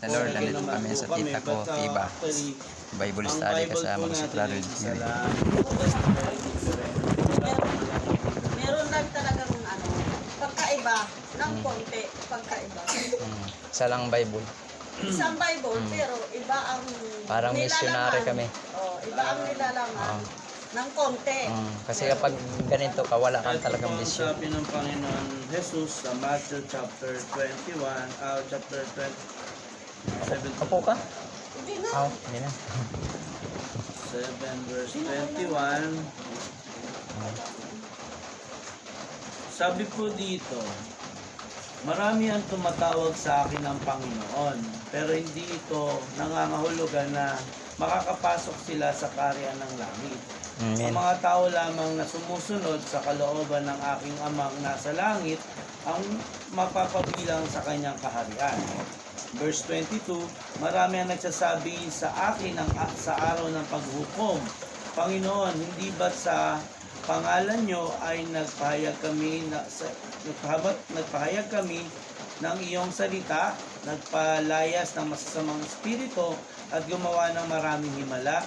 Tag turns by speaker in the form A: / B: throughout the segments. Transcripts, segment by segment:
A: The Lord, nandito kami sa tita ko, Tiba. Bible study kasama ko si Claro.
B: Meron lang talagang pagkaiba ng konti, pagkaiba.
A: Isa lang Bible.
B: Isang Bible, pero iba ang
A: Parang missionary kami.
B: Oh, iba ang nilalaman ng konti.
A: Kasi kapag ganito ka, wala kang talagang
C: Ito
A: vision.
C: ang sabi ng Panginoon Jesus sa Matthew chapter 21, chapter 27.
A: Kapo ka?
B: Hindi na.
A: Hindi na.
C: 7 verse 21. Sabi po dito, marami ang tumatawag sa akin ng Panginoon, pero hindi ito nangangahulugan na makakapasok sila sa kaharian ng langit. Ang mga tao lamang na sumusunod sa kalooban ng aking amang nasa langit ang mapapabilang sa kanyang kaharian. Verse 22, marami ang nagsasabi sa akin sa araw ng paghukom, Panginoon, hindi ba't sa pangalan nyo ay nagpahayag kami ng iyong salita, nagpalayas ng masasamang espiritu at gumawa ng maraming himala?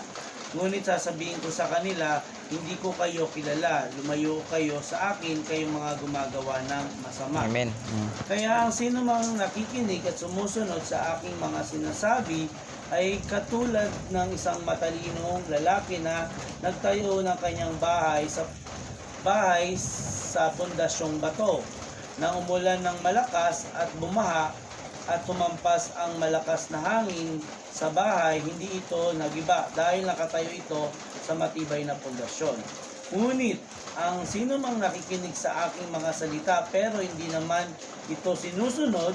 C: Ngunit sasabihin ko sa kanila, hindi ko kayo kilala, lumayo kayo sa akin, kayong mga gumagawa ng masama.
A: Amen.
C: Kaya ang sino mang nakikinig at sumusunod sa aking mga sinasabi ay katulad ng isang matalinong lalaki na nagtayo ng kanyang bahay sa pundasyong bato. Nang umulan ng malakas at bumaha at tumampas ang malakas na hangin sa bahay, hindi ito nagiba dahil nakatayo ito sa matibay na pundasyon. Ngunit ang sino mang nakikinig sa aking mga salita pero hindi naman ito sinusunod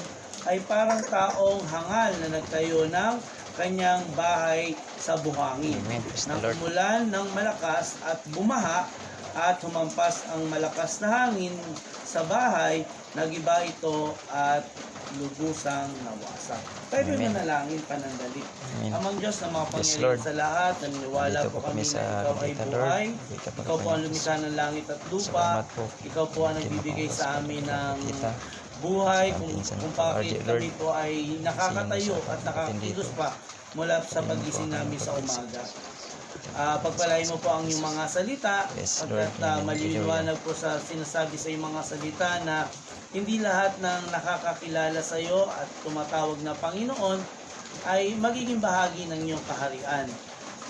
C: ay parang taong hangal na nagtayo ng kanyang bahay sa buhangin. Nang umulan ng malakas at bumaha at humampas ang malakas na hangin sa bahay, nagiba ito at lubusang nawasak. Pwede na nalangin panandali. Amang Diyos na makapangyarihan sa lahat, naniniwala po kami na ikaw ay buhay, ikaw po ang lumikha ng langit at lupa, ikaw po ang nagbibigay sa amin ng buhay, kung bakit kami po ay nakakatayo at nakakilos pa mula sa pagising namin sa umaga. Pagpalain mo po ang iyong mga salita, pagkat maliliwanag po sa sinasabi sa iyong mga salita na hindi lahat ng nakakakilala sa iyo at tumatawag na Panginoon ay magiging bahagi ng iyong kaharian.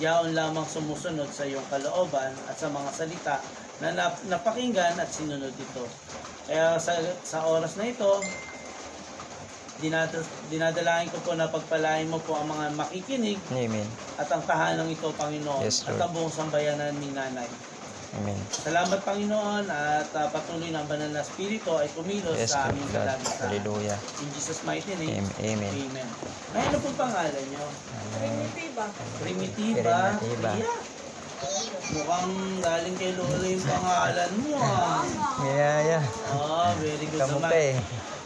C: Yaon lamang sumusunod sa iyong kalooban at sa mga salita na napakinggan at sinunod ito. Kaya sa oras na ito, dinadalain ko po na pagpalain mo po ang mga makikinig.
A: Amen.
C: At ang tahanang ito, Panginoon,
A: Yes,
C: at ang buong sambayanan ni Nanay.
A: Amen.
C: Salamat, Panginoon, at patuloy na ang banal na Espiritu ay kumilos sa aming
A: God.
C: kalagitnaan.
A: Hallelujah.
C: In Jesus' mighty name,
A: Amen.
C: Amen. May ano po pangalan nyo?
B: Primitiva.
C: Primitiva.
A: Primitiva.
C: Yeah. Mukhang galing kay Lola yung pangalan mo,
A: Yeah.
C: very good
A: Kamu
C: naman.
A: pa eh.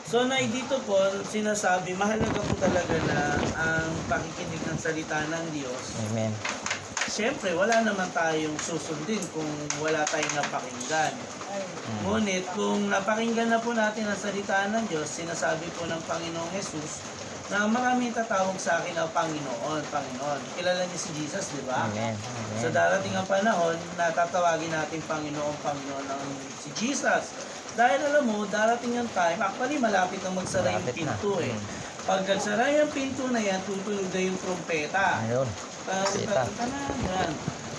C: So, Nay, dito po, sinasabi, mahalaga po talaga na ang pakikinig ng salita ng Diyos.
A: Amen.
C: Siyempre, wala naman tayong susundin kung wala tayong napakinggan. Ngunit, kung napakinggan na po natin ang salita ng Diyos, sinasabi po ng Panginoong Jesus na maraming tatawag sa akin ang Panginoon, Panginoon. Kilala niyo si Jesus, di ba?
A: Amen.
C: So, darating ang panahon na tatawagin natin Panginoon, Panginoon ng si Jesus. Dahil alam mo, darating ang time, actually malapit na magsara yung
A: Malapit na.
C: pinto eh. Pag nagsara yung pinto na yan, tutunog na yung trumpeta.
A: Ayun. Trumpeta.
C: Yan.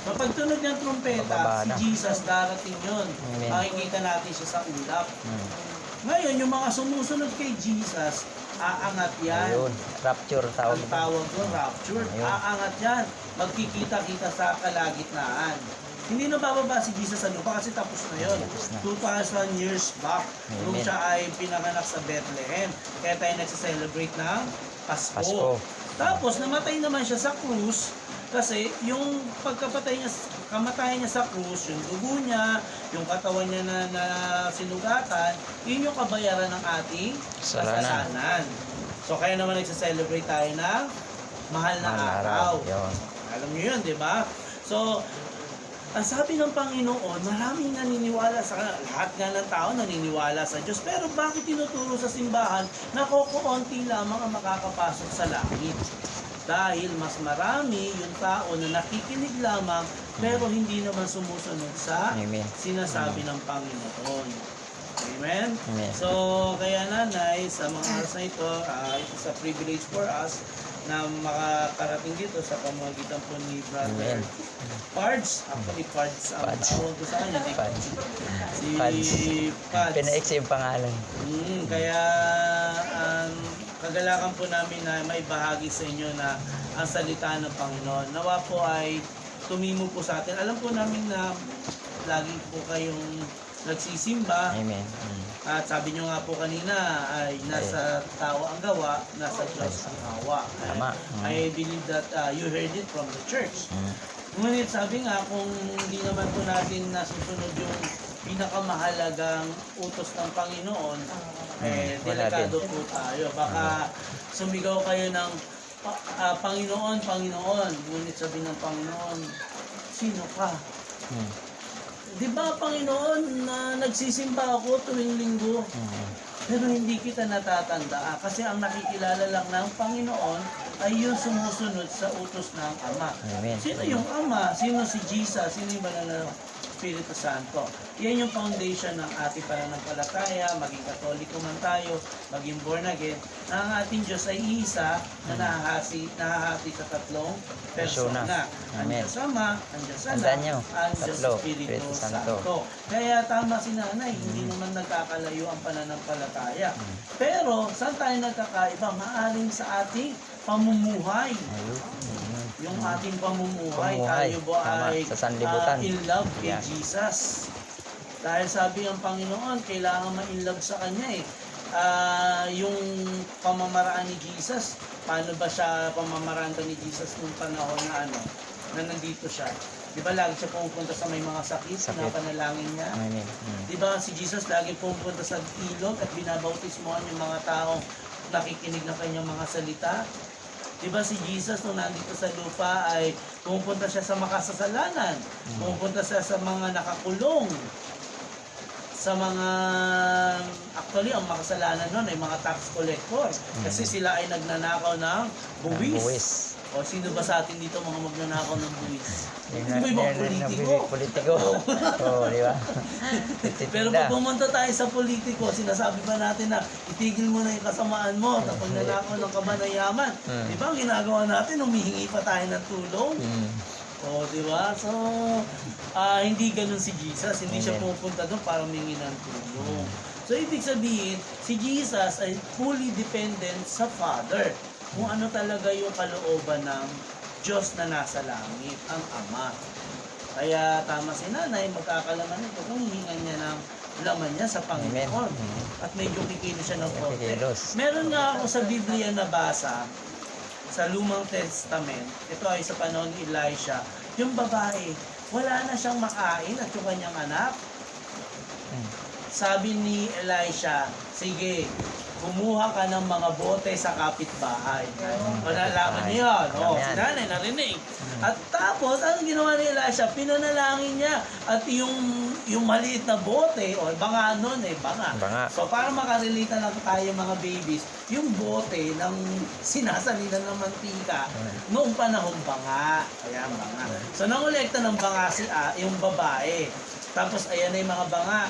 C: Kapag tunog ng trumpeta,
A: Bababa
C: si
A: na.
C: Jesus darating yun.
A: Amen.
C: Makikita natin siya sa ulap. Ngayon, yung mga sumusunod kay Jesus, aangat yan.
A: Ayun. Rapture tawag.
C: Ang tawag doon, rapture.
A: Ayun.
C: Aangat yan. Magkikita-kita sa kalagitnaan. Hindi na bababa si Jesus sa lupa kasi tapos na yun.
A: Tapos na.
C: 2,000 years back, nung
A: Amen.
C: siya ay pinanganak sa Bethlehem. Kaya tayo nagsa-celebrate ng Pasko.
A: Pasko.
C: Tapos namatay naman siya sa krus kasi yung kamatayan niya sa krus, yung dugo niya, yung katawan niya na sinugatan, yun yung kabayaran ng ating kasalanan. So kaya naman nagsa-celebrate tayo ng mahal na araw.
A: Yun.
C: Alam niyo yun, di ba? So, ang sabi ng Panginoon, maraming naniniwala sa lahat nga ng tao naniniwala sa Diyos. Pero bakit tinuturo sa simbahan na kukunti lamang ang makakapasok sa langit? Dahil mas marami yung tao na nakikinig lamang pero hindi naman sumusunod sa
A: Amen.
C: sinasabi ng Panginoon. Amen?
A: Amen.
C: So, kaya nanay, sa mga oras na ito, it's a privilege for us na makakarating dito sa pamamagitan po ni Brother
A: Amen.
C: Pards. Actually, Pards ang
A: Pads.
C: tawag ko sa kanya.
A: Pads.
C: Si
A: Pads.
C: Pads.
A: Pinaiksi yung pangalan.
C: Kaya kagalakan po namin na may bahagi sa inyo na ang salita ng Panginoon. Nawa po ay tumimo po sa atin. Alam po namin na lagi po kayong nagsisimba.
A: Amen.
C: At sabi nyo nga po kanina ay nasa tao ang gawa, nasa Diyos ang awa.
A: Tama.
C: I believe that you heard it from the church. Ngunit sabi nga, kung hindi naman po natin nasusunod yung pinakamahalagang utos ng Panginoon, delikado po tayo. Baka sumigaw kayo ng Panginoon, Panginoon. Ngunit sabi ng Panginoon, sino ka? Di ba, Panginoon, na nagsisimba ako tuwing linggo, pero hindi kita natatanda kasi ang nakikilala lang ng Panginoon ay yung sumusunod sa utos ng Ama.
A: Amen.
C: Sino yung Ama? Sino si Jesus? Sino yung banal na Espiritu Santo? Yan yung foundation ng ating pananampalataya, maging Katoliko man tayo, maging born again, na ang ating Diyos ay isa na nahahati sa tatlong persona.
A: Amen.
C: Ang Diyos Ama, ang Diyos Anak,
A: Tandaan nyo,
C: ang Diyos
A: tatlo,
C: Espiritu
A: Espiritu
C: Santo.
A: Santo.
C: Kaya tama si nanay, hindi naman nagkakalayo ang pananampalataya. Pero, saan tayo nagkakaiba? Maaring sa ating pamumuhay. Yung ating pamumuhay,
A: Pamumuhay.
C: tayo ba
A: Tama,
C: ay
A: sa sanlibutan.
C: in love kay
A: Yeah.
C: Jesus. Dahil sabi ng Panginoon, kailangan ma-in love sa Kanya eh. Yung pamamaraan ni Jesus, paano ba siya pamamaraan ba ni Jesus nung panahon na na nandito siya? Di ba lagi siya pumupunta sa may mga sakit, na panalangin niya?
A: Amen.
C: Di ba si Jesus lagi pumupunta sa ilog at binabautismohan yung mga taong nakikinig ng kanyang mga salita? Di ba si Jesus nung nandito sa lupa ay pumupunta siya sa makasasalanan, pumupunta siya sa mga nakakulong, sa mga, actually ang makasalanan nun ay mga tax collector kasi sila ay nagnanakaw ng buwis. O sino ba sa atin dito mga magnanakaw ng buwis? Hindi ba ibang politiko?
A: Politiko. Oo, di ba?
C: Pero pag pumunta tayo sa politiko, sinasabi pa natin na itigil mo na yung kasamaan mo kapag nanakaw ng kabanayaman. Di ba ang ginagawa natin, humihingi pa tayo ng tulong? O, di ba? So, hindi ganun si Jesus. Hindi siya pupunta doon para humingi ng tulong. So, ibig sabihin, si Jesus ay fully dependent sa Father. Kung ano talaga yung kalooban ng Diyos na nasa langit, ang Ama. Kaya tama si nanay, magkakalaman ito kung hihingan niya ng laman niya sa Panginoon. At medyo kikilo siya ng konti.
A: Kikilos.
C: Meron nga ako sa Biblia na basa, sa Lumang Testament, ito ay sa panahon ni Elisha, yung babae, wala na siyang makain at yung kanyang anak. Sabi ni Elisha, sige, kumuha ka ng mga bote sa kapitbahay. O nalaman niyo yun. O, si nanay narinig. At tapos, ano ginawa ni Elisha? Pinanalangin niya. At yung maliit na bote, o banga nun banga. So, para makarelate na tayo mga babies, yung bote ng sinasalinan ng mantika, noong panahon banga. Ayan, banga. So, nangolekta ng banga yung babae. Tapos, ayan na yung mga banga.